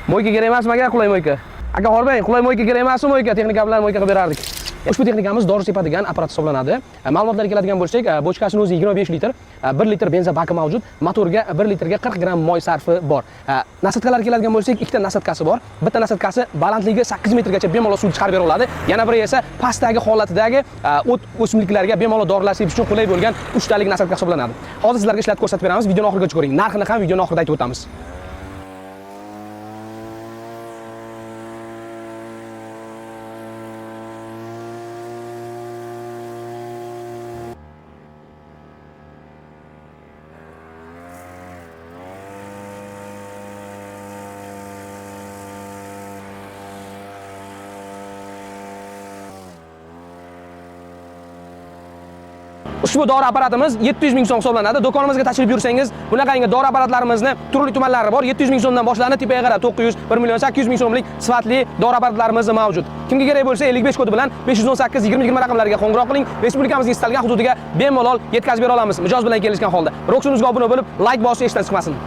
Moyka kerak emasmi, qulay moyka? Aka Xorbay, qulay moyka kerak emasmi moyka? Texnika bilan moyka qilib berardik. Ushbu texnikamiz dori sepadigan apparat hisoblanadi. Ma'lumotlarga keladigan bo'lsak, bochkasining o'zi 25 litr, 1 litr benzin baki mavjud. Motorga 1 litrga 40 gramm moy sarfi bor. Nasatkalarga keladigan bo'lsak, ikkita nasatkasi bor. Bitta nasatkasi balandligi 8 metrgacha bemalol suv chiqarib bera oladi. Yana biri esa pastdagi holatidagi o't o'simliklarga bemalol dorilar sepish uchun qulay bo'lgan 3 talik nasatka hisoblanadi. Hozir sizlarga ishlatib ko'rsatib beramiz. Videoni oxirigacha ko'ring. Narxini ham videoning oxirida aytib o'tamiz. Ushbu dori apparatimiz 700 ming so'm hisoblanadi. Do'konimizga tashrif buyursangiz, bunaqangi dori apparatlarimizni turli tumanlari bor. 700 ming so'mdan boshlanib, tepaga qarab 900, 1 million 800 ming so'mlik sifatli dori apparatlarimiz mavjud. Kimga kerak bo'lsa 55 kodi bilan 518 20 raqamlariga qo'ng'iroq qiling. Respublikamizning istalgan hududiga bemalol yetkazib bera olamiz. Mijoz bilan kelishgan holda. Ro'ksimizga obuna bo'lib, like bosib eshitdan chiqmasin.